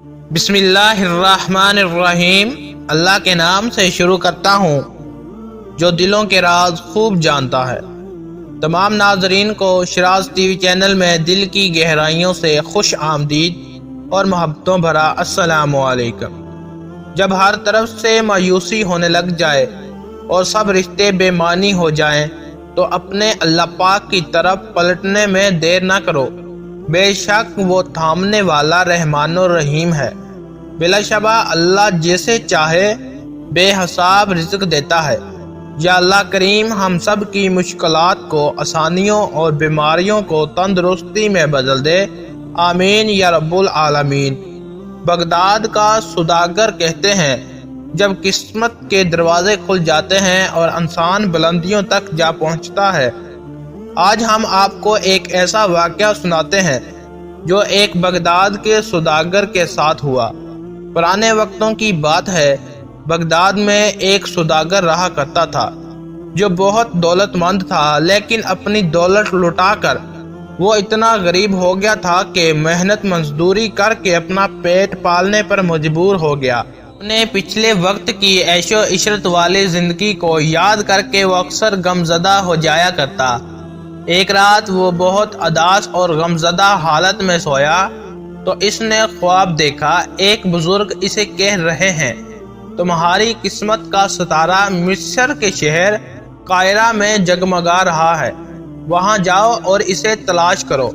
بسم اللہ الرحمن الرحیم۔ اللہ کے نام سے شروع کرتا ہوں جو دلوں کے راز خوب جانتا ہے۔ تمام ناظرین کو شراز ٹی وی چینل میں دل کی گہرائیوں سے خوش آمدید اور محبتوں بھرا السلام علیکم۔ جب ہر طرف سے مایوسی ہونے لگ جائے اور سب رشتے بے معنی ہو جائیں تو اپنے اللہ پاک کی طرف پلٹنے میں دیر نہ کرو۔ بے شک وہ تھامنے والا رحمان و رحیم ہے۔ بلا شبہ اللہ جیسے چاہے بے حساب رزق دیتا ہے۔ یا اللہ کریم ہم سب کی مشکلات کو آسانیوں اور بیماریوں کو تندرستی میں بدل دے، آمین یا رب العالمین۔ بغداد کا سوداگر کہتے ہیں جب قسمت کے دروازے کھل جاتے ہیں اور انسان بلندیوں تک جا پہنچتا ہے۔ آج ہم آپ کو ایک ایسا واقعہ سناتے ہیں جو ایک بغداد کے سوداگر کے ساتھ ہوا۔ پرانے وقتوں کی بات ہے، بغداد میں ایک سوداگر رہا کرتا تھا جو بہت دولت مند تھا، لیکن اپنی دولت لٹا کر وہ اتنا غریب ہو گیا تھا کہ محنت مزدوری کر کے اپنا پیٹ پالنے پر مجبور ہو گیا۔ اپنے پچھلے وقت کی عیش و عشرت والی زندگی کو یاد کر کے وہ اکثر غمزدہ ہو جایا کرتا۔ ایک رات وہ بہت اداس اور غمزدہ حالت میں سویا تو اس نے خواب دیکھا۔ ایک بزرگ اسے کہہ رہے ہیں، تمہاری قسمت کا ستارہ مصر کے شہر قاہرہ میں جگمگا رہا ہے، وہاں جاؤ اور اسے تلاش کرو۔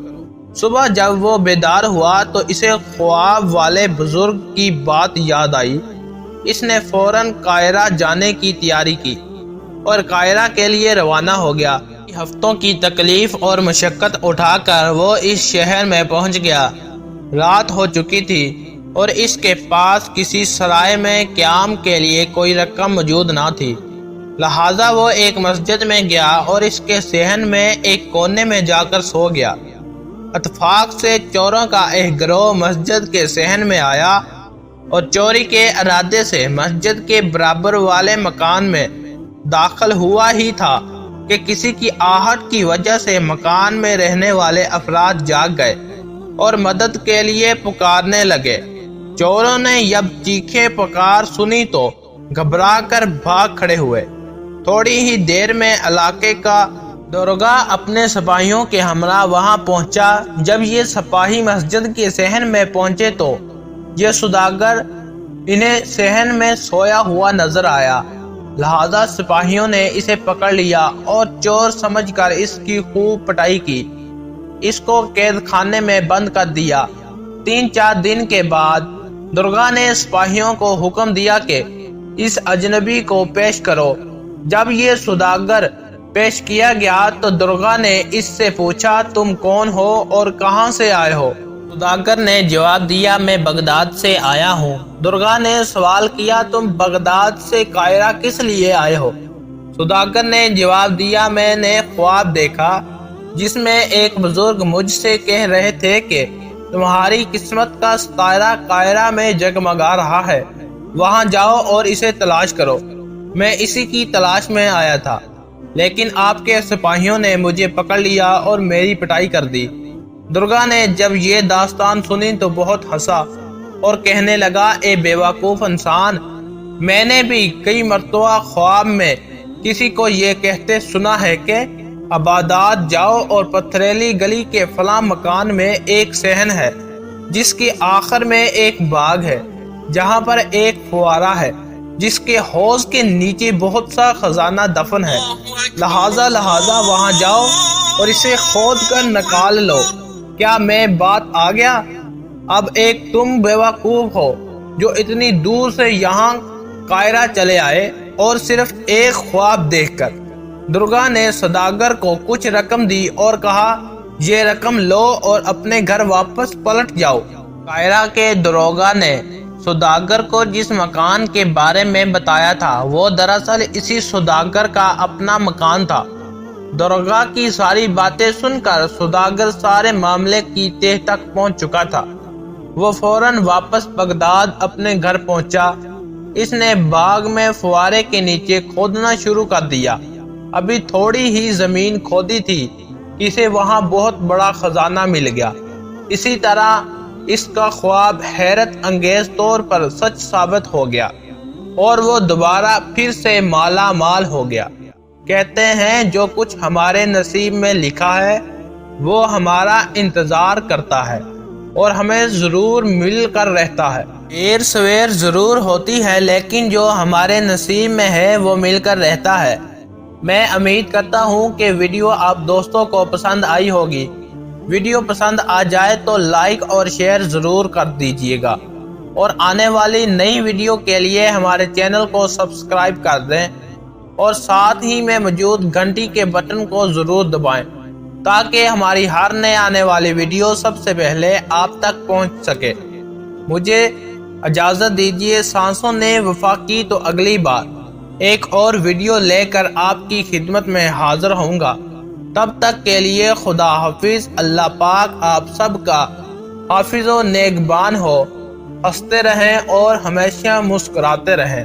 صبح جب وہ بیدار ہوا تو اسے خواب والے بزرگ کی بات یاد آئی۔ اس نے فوراً قاہرہ جانے کی تیاری کی اور قاہرہ کے لیے روانہ ہو گیا۔ ہفتوں کی تکلیف اور مشقت اٹھا کر وہ اس شہر میں پہنچ گیا۔ رات ہو چکی تھی اور اس کے پاس کسی سرائے میں قیام کے لیے کوئی رقم موجود نہ تھی، لہٰذا وہ ایک مسجد میں گیا اور اس کے صحن میں ایک کونے میں جا کر سو گیا۔ اتفاق سے چوروں کا ایک گروہ مسجد کے صحن میں آیا اور چوری کے ارادے سے مسجد کے برابر والے مکان میں داخل ہوا ہی تھا کہ کسی کی آہٹ کی وجہ سے مکان میں رہنے والے افراد جاگ گئے اور مدد کے لیے پکارنے لگے۔ چوروں نے جب چیخیں پکار سنی تو گھبرا کر بھاگ کھڑے ہوئے۔ تھوڑی ہی دیر میں علاقے کا داروغہ اپنے سپاہیوں کے ہمراہ وہاں پہنچا۔ جب یہ سپاہی مسجد کے صحن میں پہنچے تو یہ سوداگر انہیں صحن میں سویا ہوا نظر آیا، لہذا سپاہیوں نے اسے پکڑ لیا اور چور سمجھ کر اس کی خوب پٹائی کی۔ اس کو قید خانے میں بند کر دیا۔ 3-4 دن کے بعد داروغہ نے سپاہیوں کو حکم دیا کہ اس اجنبی کو پیش کرو۔ جب یہ سوداگر پیش کیا گیا تو داروغہ نے اس سے پوچھا، تم کون ہو اور کہاں سے آئے ہو؟ سوداگر نے جواب دیا، میں بغداد سے آیا ہوں۔ داروغہ نے سوال کیا، تم بغداد سے قاہرہ کس لیے آئے ہو؟ سوداگر نے جواب دیا، میں نے خواب دیکھا جس میں ایک بزرگ مجھ سے کہہ رہے تھے کہ تمہاری قسمت کا ستارہ قاہرہ میں جگمگا رہا ہے، وہاں جاؤ اور اسے تلاش کرو۔ میں اسی کی تلاش میں آیا تھا، لیکن آپ کے سپاہیوں نے مجھے پکڑ لیا اور میری پٹائی کر دی۔ داروغہ نے جب یہ داستان سنی تو بہت ہنسا اور کہنے لگا، اے بیوقوف انسان، میں نے بھی کئی مرتبہ خواب میں کسی کو یہ کہتے سنا ہے کہ آبادات جاؤ اور پتھریلی گلی کے فلاں مکان میں ایک صحن ہے جس کے آخر میں ایک باغ ہے جہاں پر ایک فوارہ ہے جس کے حوض کے نیچے بہت سا خزانہ دفن ہے، لہٰذا وہاں جاؤ اور اسے کھود کر نکال لو۔ کیا میں بات آ گیا؟ اب ایک تم بیوقوف ہو جو اتنی دور سے یہاں قاہرہ چلے آئے اور صرف ایک خواب دیکھ کر۔ داروغہ نے سوداگر کو کچھ رقم دی اور کہا، یہ رقم لو اور اپنے گھر واپس پلٹ جاؤ۔ قاہرہ کے داروغہ نے سوداگر کو جس مکان کے بارے میں بتایا تھا وہ دراصل اسی سوداگر کا اپنا مکان تھا۔ داروغہ کی ساری باتیں سن کر سوداگر سارے معاملے کی تہہ تک پہنچ چکا تھا۔ وہ فوراً واپس بغداد اپنے گھر پہنچا۔ اس نے باغ میں فوارے کے نیچے کھودنا شروع کر دیا۔ ابھی تھوڑی ہی زمین کھودی تھی، اسے وہاں بہت بڑا خزانہ مل گیا۔ اسی طرح اس کا خواب حیرت انگیز طور پر سچ ثابت ہو گیا اور وہ دوبارہ پھر سے مالا مال ہو گیا۔ کہتے ہیں جو کچھ ہمارے نصیب میں لکھا ہے وہ ہمارا انتظار کرتا ہے اور ہمیں ضرور مل کر رہتا ہے۔ دیر سویر ضرور ہوتی ہے لیکن جو ہمارے نصیب میں ہے وہ مل کر رہتا ہے۔ میں امید کرتا ہوں کہ ویڈیو آپ دوستوں کو پسند آئی ہوگی۔ ویڈیو پسند آ جائے تو لائک اور شیئر ضرور کر دیجیے گا اور آنے والی نئی ویڈیو کے لیے ہمارے چینل کو سبسکرائب کر دیں اور ساتھ ہی میں موجود گھنٹی کے بٹن کو ضرور دبائیں تاکہ ہماری ہر نئے آنے والی ویڈیو سب سے پہلے آپ تک پہنچ سکے۔ مجھے اجازت دیجیے، سانسوں نے وفا کی تو اگلی بار ایک اور ویڈیو لے کر آپ کی خدمت میں حاضر ہوں گا۔ تب تک کے لیے خدا حافظ۔ اللہ پاک آپ سب کا حافظ و نگہبان ہو۔ ہنستے رہیں اور ہمیشہ مسکراتے رہیں۔